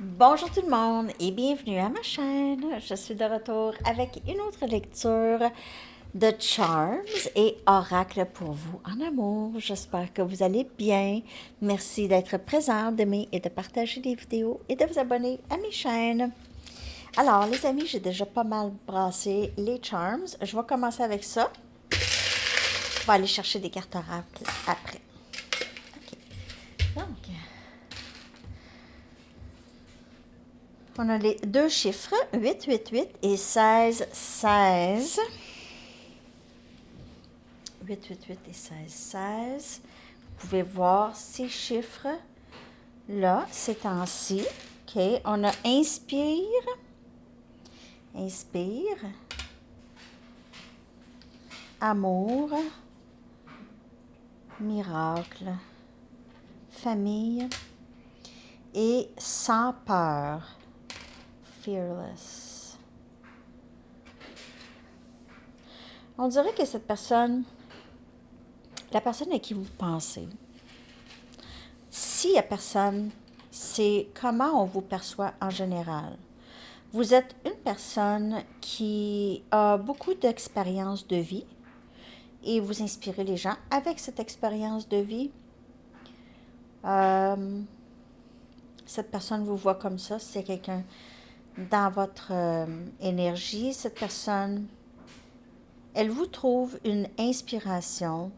Bonjour tout le monde et bienvenue à ma chaîne. Je suis de retour avec une autre lecture de Charms et Oracle pour vous en amour. J'espère que vous allez bien. Merci d'être présent, d'aimer et de partager les vidéos et de vous abonner à mes chaînes. Alors les amis, j'ai déjà pas mal brassé les Charms. Je vais commencer avec ça. Je vais aller chercher des cartes Oracle après. Ok. Donc, on a les deux chiffres, 888 et 1616. 888 et 1616. Vous pouvez voir ces chiffres-là, ces temps-ci. OK, on a inspire, inspire, amour, miracle, famille et sans peur, fearless. On dirait que cette personne, la personne à qui vous pensez, s'il n'y a personne, c'est comment on vous perçoit en général. Vous êtes une personne qui a beaucoup d'expérience de vie et vous inspirez les gens avec cette expérience de vie. Cette personne vous voit comme ça, c'est quelqu'un dans votre énergie. Cette personne, elle vous trouve une inspiration.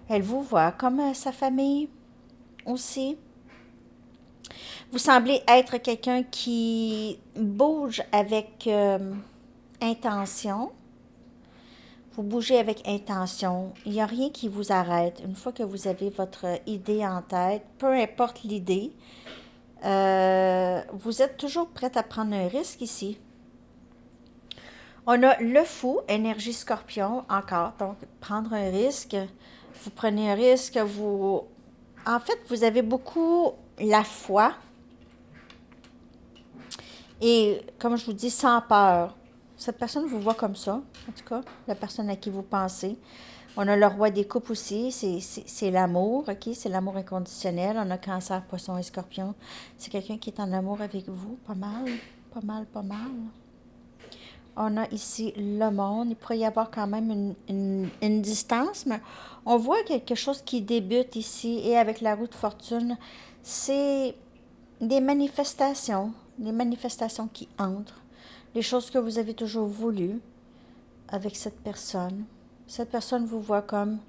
Elle vous voit comme sa famille aussi. Vous semblez être quelqu'un qui bouge avec intention. Vous bougez avec intention. Il n'y a rien qui vous arrête. Une fois que vous avez votre idée en tête, peu importe l'idée, vous êtes toujours prête à prendre un risque ici. On a le fou, énergie scorpion, encore. Donc, prendre un risque. Vous prenez un risque. En fait, vous avez beaucoup la foi. Et comme je vous dis, sans peur. Cette personne vous voit comme ça, en tout cas, la personne à qui vous pensez. On a le roi des coupes aussi, c'est l'amour, ok? C'est l'amour inconditionnel. On a cancer, poisson et scorpion. C'est quelqu'un qui est en amour avec vous, pas mal, pas mal, pas mal. On a ici le monde. Il pourrait y avoir quand même une distance, mais on voit quelque chose qui débute ici. Et avec la roue de fortune, c'est des manifestations qui entrent, les choses que vous avez toujours voulu avec cette personne. Cette personne vous voit comme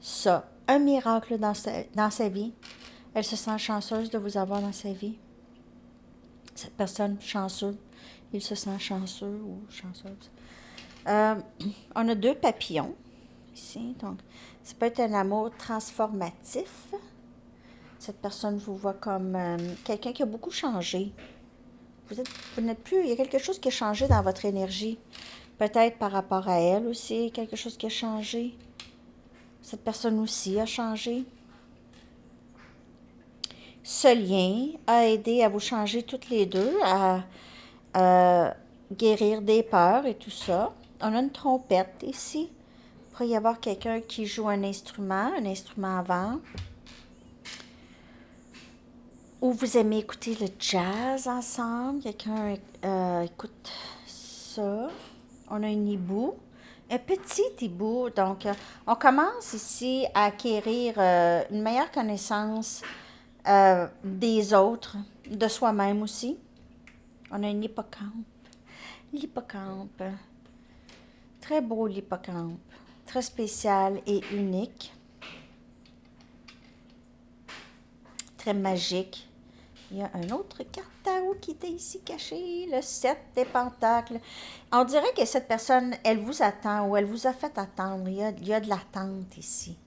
ça, un miracle dans sa vie. Elle se sent chanceuse de vous avoir dans sa vie. Cette personne chanceuse, il se sent chanceux ou chanceuse. On a deux papillons ici, donc ça peut être un amour transformatif. Cette personne vous voit comme quelqu'un qui a beaucoup changé. Vous n'êtes plus, il y a quelque chose qui a changé dans votre énergie. Peut-être par rapport à elle aussi, quelque chose qui a changé. Cette personne aussi a changé. Ce lien a aidé à vous changer toutes les deux, à guérir des peurs et tout ça. On a une trompette ici. Il pourrait y avoir quelqu'un qui joue un instrument à vent. Ou vous aimez écouter le jazz ensemble. Quelqu'un écoute ça. On a un hibou. Un petit hibou. Donc, on commence ici à acquérir une meilleure connaissance des autres, de soi-même aussi. On a un hippocampe. L'hippocampe. Très beau l'hippocampe. Très spécial et unique. Très magique. Il y a un autre carte tarot qui était ici caché, le 7 des pentacles. On dirait que cette personne, elle vous attend ou elle vous a fait attendre. Il y a de l'attente ici.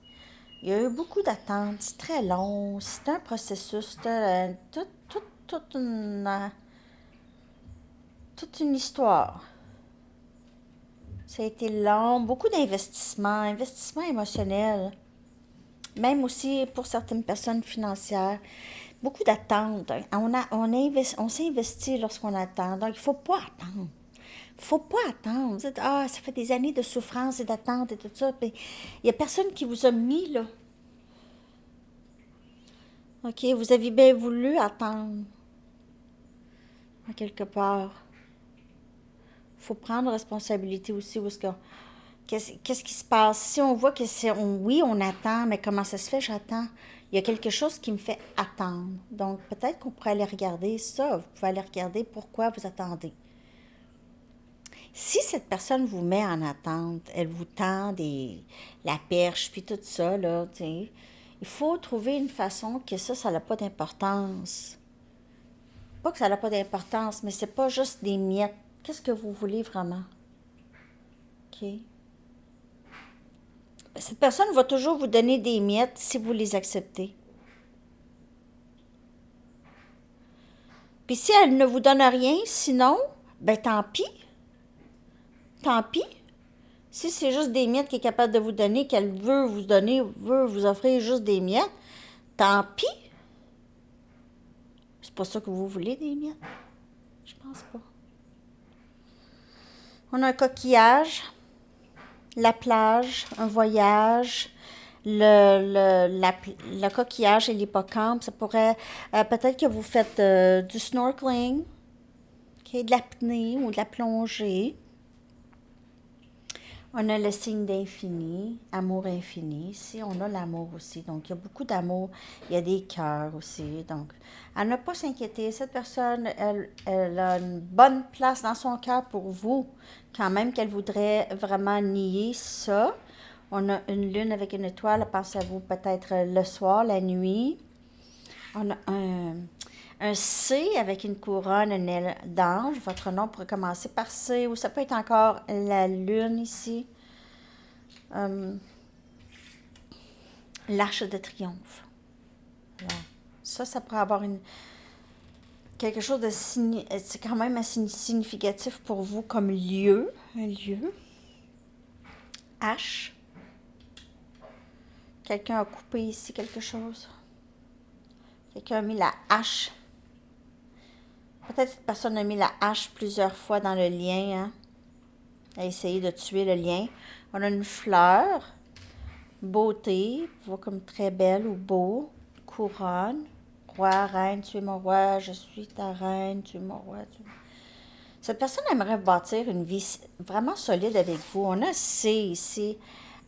Il y a eu beaucoup d'attente. C'est très long. C'est un processus. C'est toute une histoire. Ça a été long. Beaucoup d'investissements, investissement émotionnel. Même aussi pour certaines personnes financières. Beaucoup d'attentes. On s'investit lorsqu'on attend. Donc, il ne faut pas attendre. Il ne faut pas attendre. Vous dites, ah, ça fait des années de souffrance et d'attente et tout ça. Puis, il n'y a personne qui vous a mis là. OK, vous avez bien voulu attendre, à quelque part. Faut prendre responsabilité aussi. Où est-ce que, qu'est-ce qui se passe? Si on voit que oui, on attend, mais comment ça se fait, j'attends? Il y a quelque chose qui me fait attendre. Donc, peut-être qu'on pourrait aller regarder ça. Vous pouvez aller regarder pourquoi vous attendez. Si cette personne vous met en attente, elle vous tend la perche, puis tout ça, là, tu sais, il faut trouver une façon que ça n'a pas d'importance. Pas que ça n'a pas d'importance, mais c'est pas juste des miettes. Qu'est-ce que vous voulez vraiment? OK? Cette personne va toujours vous donner des miettes si vous les acceptez. Puis si elle ne vous donne rien, sinon, ben tant pis. Tant pis. Si c'est juste des miettes qu'elle est capable de vous donner, qu'elle veut vous donner, veut vous offrir juste des miettes, tant pis. C'est pas ça que vous voulez, des miettes? Je pense pas. On a un coquillage, la plage, un voyage, le coquillage et l'hippocampe. Ça pourrait... peut-être que vous faites du snorkeling, okay, de l'apnée ou de la plongée. On a le signe d'infini, amour infini. Ici, on a l'amour aussi. Donc, il y a beaucoup d'amour. Il y a des cœurs aussi. Donc, à ne pas s'inquiéter. Cette personne, elle a une bonne place dans son cœur pour vous. Quand même qu'elle voudrait vraiment nier ça. On a une lune avec une étoile. Pensez à vous peut-être le soir, la nuit. On a un C avec une couronne, une aile d'ange. Votre nom pourrait commencer par C, ou ça peut être encore la lune ici. L'arche de triomphe. Voilà. Ça pourrait avoir quelque chose de c'est quand même assez significatif pour vous comme lieu, un lieu. H. Quelqu'un a coupé ici quelque chose. Quelqu'un a mis la hache. Peut-être cette personne a mis la hache plusieurs fois dans le lien, hein, a essayé de tuer le lien. On a une fleur, beauté, voit comme très belle ou beau, couronne, roi, reine, tu es mon roi, je suis ta reine, tu es mon roi. Cette personne aimerait bâtir une vie vraiment solide avec vous. On a C ici,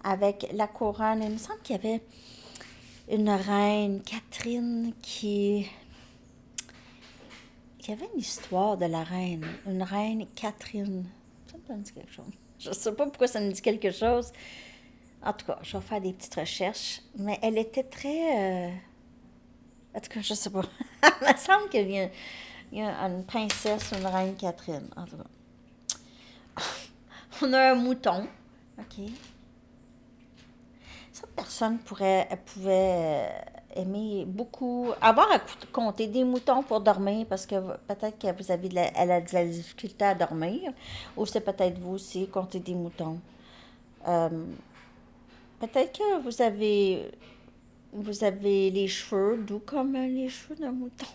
avec la couronne. Il me semble qu'il y avait une reine, Catherine, qui... Il y avait une histoire de la reine, une reine Catherine. Ça me dit quelque chose. Je ne sais pas pourquoi ça me dit quelque chose. En tout cas, je vais faire des petites recherches. Mais elle était très... En tout cas, je ne sais pas. Il me semble qu'il y a une princesse ou une reine Catherine. En tout cas. On a un mouton. OK. Cette personne pouvait aimer beaucoup, avoir à compter des moutons pour dormir, parce que peut-être que elle a de la difficulté à dormir, ou c'est peut-être vous aussi, compter des moutons. Euh, peut-être que vous avez les cheveux doux comme les cheveux d'un mouton.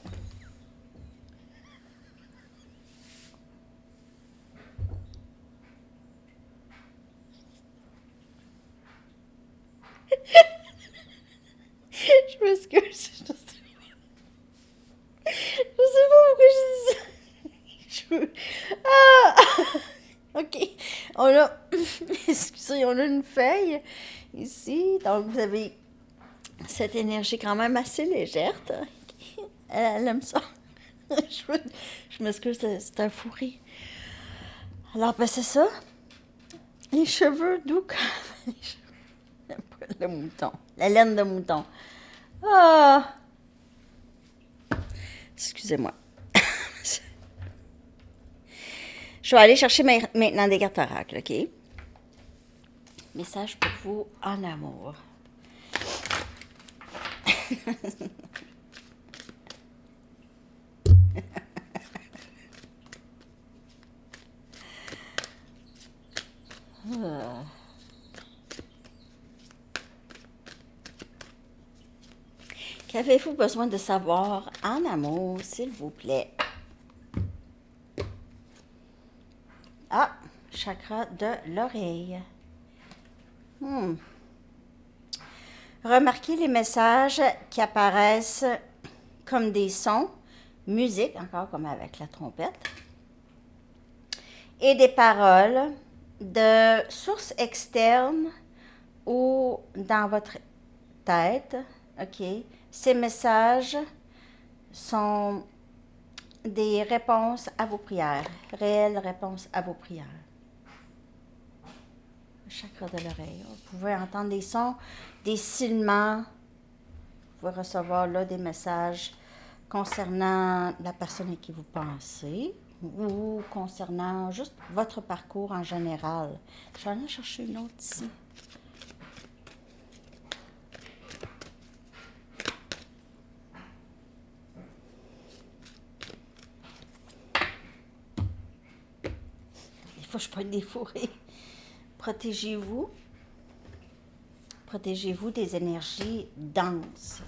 Je m'excuse. Je sais pas pourquoi je dis ça. Ah! OK. On a... Excusez, on a une feuille ici. Donc, vous avez cette énergie quand même assez légère. Elle aime ça. Je m'excuse, c'est un fou rire. Alors, ben c'est ça. Les cheveux doux comme... Le mouton. La laine de mouton. Ah! Excusez-moi. Je vais aller chercher maintenant des cartes oracles, OK? Message pour vous en amour. Qu'avez-vous besoin de savoir en amour, s'il vous plaît? Ah, chakra de l'oreille. Remarquez les messages qui apparaissent comme des sons, musique, encore comme avec la trompette, et des paroles de sources externes ou dans votre tête, OK? Ces messages sont des réponses à vos prières, réelles réponses à vos prières. Le chakra de l'oreille. Vous pouvez entendre des sons, des sifflements. Vous pouvez recevoir là des messages concernant la personne à qui vous pensez ou concernant juste votre parcours en général. Je vais aller chercher une autre ici. Des fois, je peux être défourrée. Protégez-vous. Protégez-vous des énergies denses.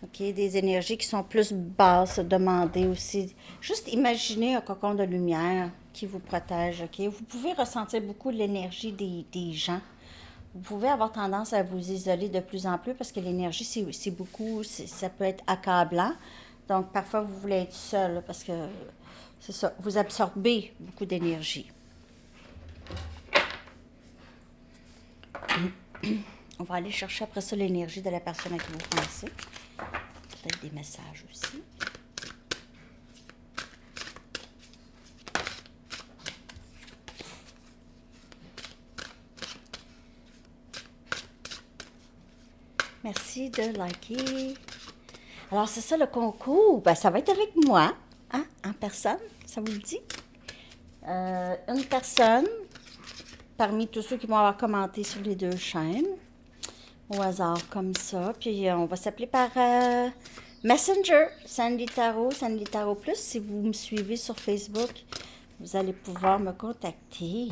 OK? Des énergies qui sont plus basses. Demandez aussi. Juste imaginez un cocon de lumière qui vous protège. OK? Vous pouvez ressentir beaucoup l'énergie des gens. Vous pouvez avoir tendance à vous isoler de plus en plus parce que l'énergie, c'est beaucoup, ça peut être accablant. Donc, parfois, vous voulez être seul parce que c'est ça, vous absorbez beaucoup d'énergie. On va aller chercher après ça l'énergie de la personne à qui vous pensez. Peut-être des messages aussi. Merci de liker. Alors, c'est ça le concours. Ben, ça va être avec moi, hein, en personne, ça vous le dit? Une personne parmi tous ceux qui vont avoir commenté sur les deux chaînes, au hasard comme ça. Puis on va s'appeler par Messenger, Sandy Tarot Plus. Si vous me suivez sur Facebook, vous allez pouvoir me contacter.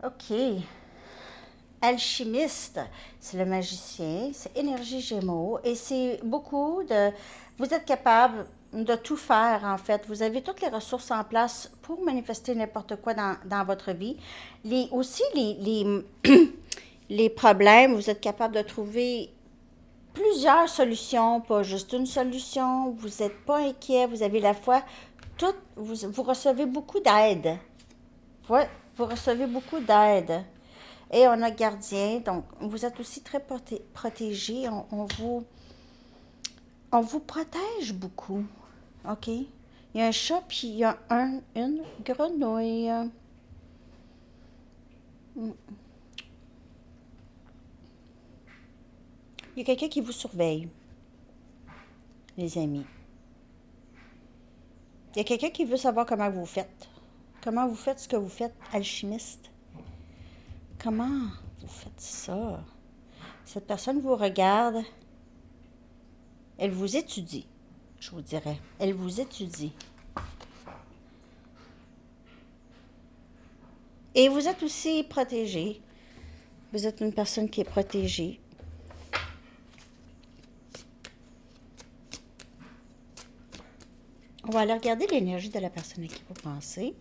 OK. Alchimiste, c'est le magicien, c'est énergie Gémeaux et c'est beaucoup de... Vous êtes capable de tout faire en fait. Vous avez toutes les ressources en place pour manifester n'importe quoi dans votre vie. Aussi, les problèmes, vous êtes capable de trouver plusieurs solutions, pas juste une solution. Vous n'êtes pas inquiet, vous avez la foi. Vous recevez beaucoup d'aide. Ouais, vous recevez beaucoup d'aide. Et on a gardien, donc vous êtes aussi très protégé. On vous protège beaucoup. OK? Il y a un chat, puis il y a une grenouille. Il y a quelqu'un qui vous surveille, les amis. Il y a quelqu'un qui veut savoir comment vous faites. Comment vous faites ce que vous faites, alchimiste? Comment vous faites ça? Cette personne vous regarde. Elle vous étudie, je vous dirais. Elle vous étudie. Et vous êtes aussi protégé. Vous êtes une personne qui est protégée. On va aller regarder l'énergie de la personne à qui vous pensez.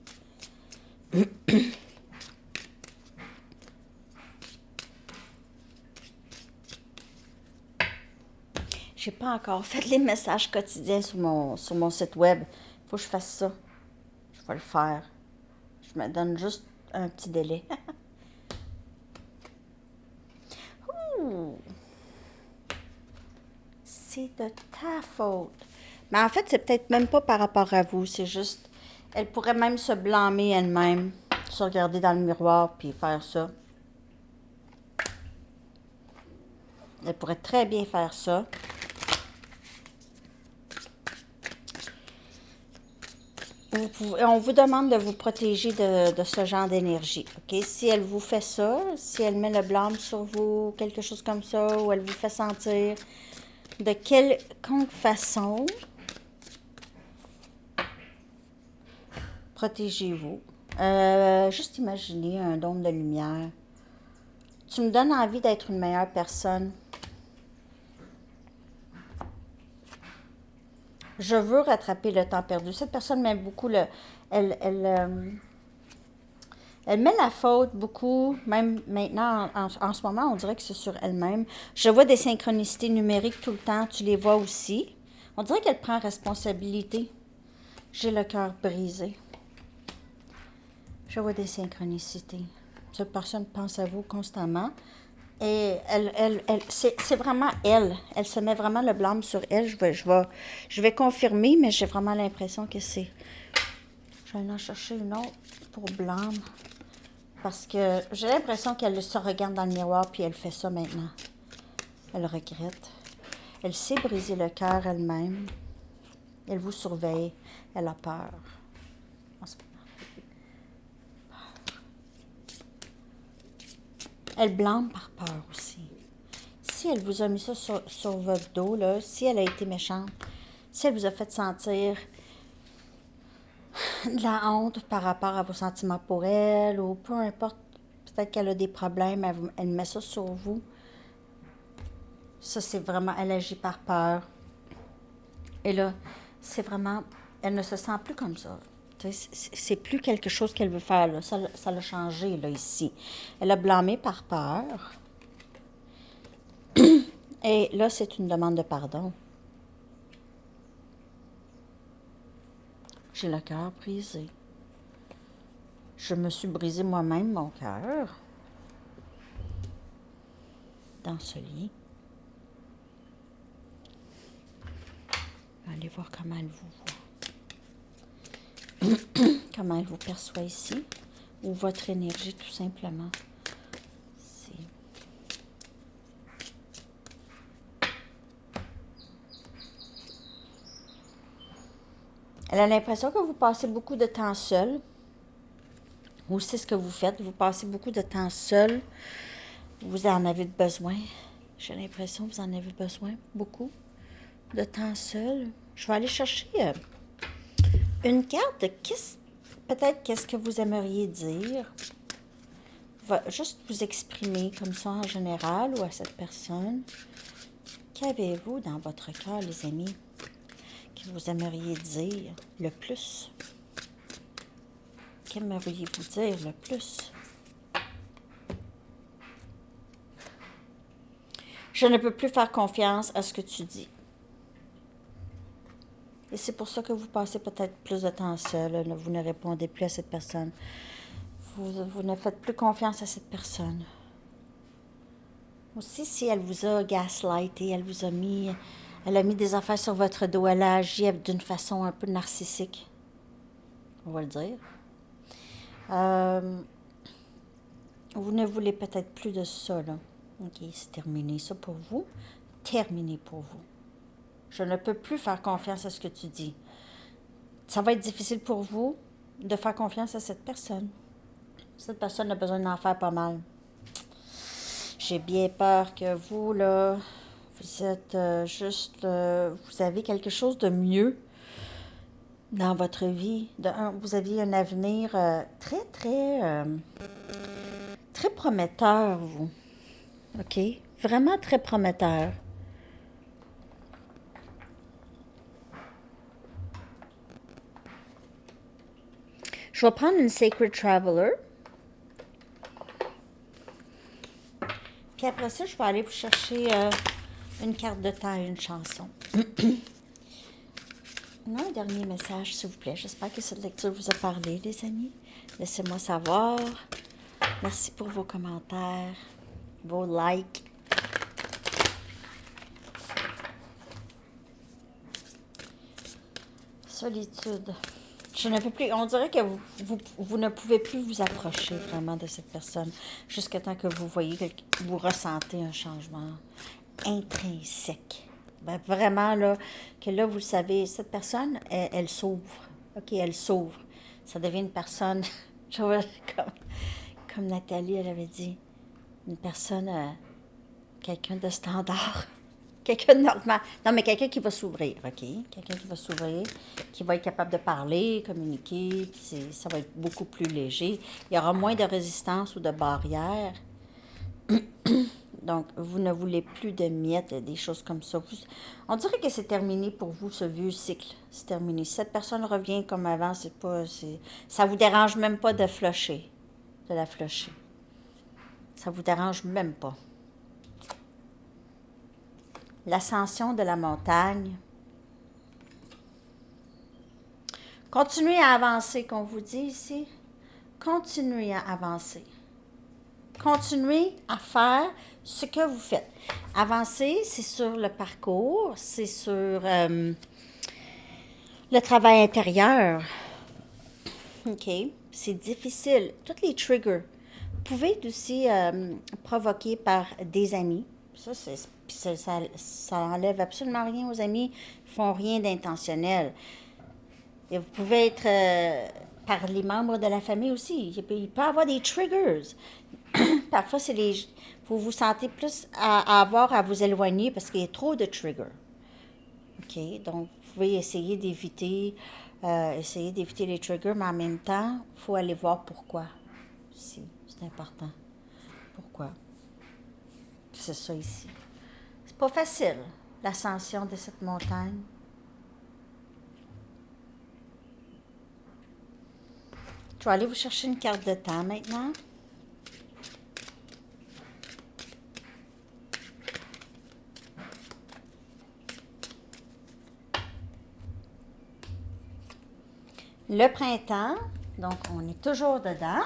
J'ai pas encore fait les messages quotidiens sur mon site web. Il faut que je fasse ça. Je vais le faire. Je me donne juste un petit délai. C'est de ta faute. Mais en fait, c'est peut-être même pas par rapport à vous. C'est juste, elle pourrait même se blâmer elle-même, se regarder dans le miroir puis faire ça. Elle pourrait très bien faire ça. On vous demande de vous protéger de ce genre d'énergie. OK? Si elle vous fait ça, si elle met le blâme sur vous, quelque chose comme ça, ou elle vous fait sentir de quelconque façon, protégez-vous. Juste imaginez un dôme de lumière. Tu me donnes envie d'être une meilleure personne. Je veux rattraper le temps perdu. Cette personne m'aime beaucoup. Elle Elle met la faute beaucoup, même maintenant, en ce moment, on dirait que c'est sur elle-même. Je vois des synchronicités numériques tout le temps, tu les vois aussi. On dirait qu'elle prend responsabilité. J'ai le cœur brisé. Je vois des synchronicités. Cette personne pense à vous constamment. Et c'est vraiment elle. Elle se met vraiment le blâme sur elle. Je vais confirmer, mais j'ai vraiment l'impression que c'est... Je vais en chercher une autre pour blâme. Parce que j'ai l'impression qu'elle se regarde dans le miroir puis elle fait ça maintenant. Elle regrette. Elle s'est brisé le cœur elle-même. Elle vous surveille. Elle a peur. Elle blâme par peur aussi. Si elle vous a mis ça sur votre dos, là, si elle a été méchante, si elle vous a fait sentir de la honte par rapport à vos sentiments pour elle, ou peu importe, peut-être qu'elle a des problèmes, elle met ça sur vous. Ça, c'est vraiment, elle agit par peur. Et là, c'est vraiment, elle ne se sent plus comme ça. C'est plus quelque chose qu'elle veut faire, là. Ça l'a changé, là, ici. Elle a blâmé par peur. Et là, c'est une demande de pardon. J'ai le cœur brisé. Je me suis brisé moi-même mon cœur dans ce lit. Allez voir comment elle vous voit. Comment elle vous perçoit ici. Ou votre énergie, tout simplement. Elle a l'impression que vous passez beaucoup de temps seul. Ou c'est ce que vous faites. Vous passez beaucoup de temps seul. Vous en avez besoin. J'ai l'impression que vous en avez besoin. Beaucoup de temps seul. Je vais aller chercher une carte de peut-être qu'est-ce que vous aimeriez dire. Juste vous exprimer comme ça en général ou à cette personne. Qu'avez-vous dans votre cœur, les amis, que vous aimeriez dire le plus? Qu'aimeriez-vous dire le plus? Je ne peux plus faire confiance à ce que tu dis. Et c'est pour ça que vous passez peut-être plus de temps seul. Vous ne répondez plus à cette personne. Vous ne faites plus confiance à cette personne. Aussi, si elle vous a gaslighté, elle a mis des affaires sur votre dos, elle a agi d'une façon un peu narcissique, on va le dire. Vous ne voulez peut-être plus de ça, là. OK, c'est terminé ça pour vous. Terminé pour vous. Je ne peux plus faire confiance à ce que tu dis. Ça va être difficile pour vous de faire confiance à cette personne. Cette personne a besoin d'en faire pas mal. J'ai bien peur que vous, là, vous êtes vous avez quelque chose de mieux dans votre vie. Vous aviez un avenir très, très, très prometteur, vous. OK? Vraiment très prometteur. Je vais prendre une Sacred Traveler. Puis après ça, je vais aller vous chercher une carte de temps et une chanson. Un dernier message, s'il vous plaît. J'espère que cette lecture vous a parlé, les amis. Laissez-moi savoir. Merci pour vos commentaires, vos likes. Solitude. Je ne peux plus. On dirait que vous ne pouvez plus vous approcher vraiment de cette personne jusqu'à temps que vous voyez, que vous ressentez un changement intrinsèque. Ben, vraiment, là, que là, vous le savez, cette personne, elle s'ouvre. OK, elle s'ouvre. Ça devient une personne, je vois, comme Nathalie, elle avait dit, une personne, quelqu'un de standard. Quelqu'un de normal. Non, mais quelqu'un qui va s'ouvrir, OK? Quelqu'un qui va s'ouvrir, qui va être capable de parler, communiquer, puis ça va être beaucoup plus léger. Il y aura moins de résistance ou de barrières. Donc, vous ne voulez plus de miettes, des choses comme ça. On dirait que c'est terminé pour vous, ce vieux cycle. C'est terminé. Si cette personne revient comme avant, ça vous dérange même pas de flusher. de la flusher. Ça vous dérange même pas. L'ascension de la montagne. Continuez à avancer, qu'on vous dit ici. Continuez à avancer. Continuez à faire ce que vous faites. Avancer, c'est sur le parcours, c'est sur le travail intérieur. OK? C'est difficile. Toutes les triggers. Vous pouvez être aussi provoqué par des amis. Ça enlève absolument rien aux amis. Ils font rien d'intentionnel. Et vous pouvez être par les membres de la famille aussi. Il peut y avoir des triggers. Parfois, vous vous sentez plus à avoir à vous éloigner parce qu'il y a trop de triggers. OK? Donc, vous pouvez essayer d'éviter les triggers, mais en même temps, il faut aller voir pourquoi. C'est important. Pourquoi? C'est ça ici. C'est pas facile, l'ascension de cette montagne. Je vais aller vous chercher une carte de temps maintenant. Le printemps, donc on est toujours dedans.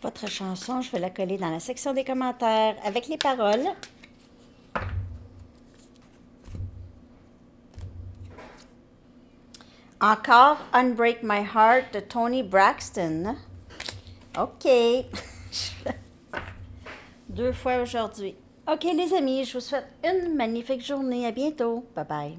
Votre chanson, je vais la coller dans la section des commentaires avec les paroles. Encore Unbreak My Heart de Toni Braxton. OK. 2 fois aujourd'hui. OK, les amis, je vous souhaite une magnifique journée. À bientôt. Bye bye.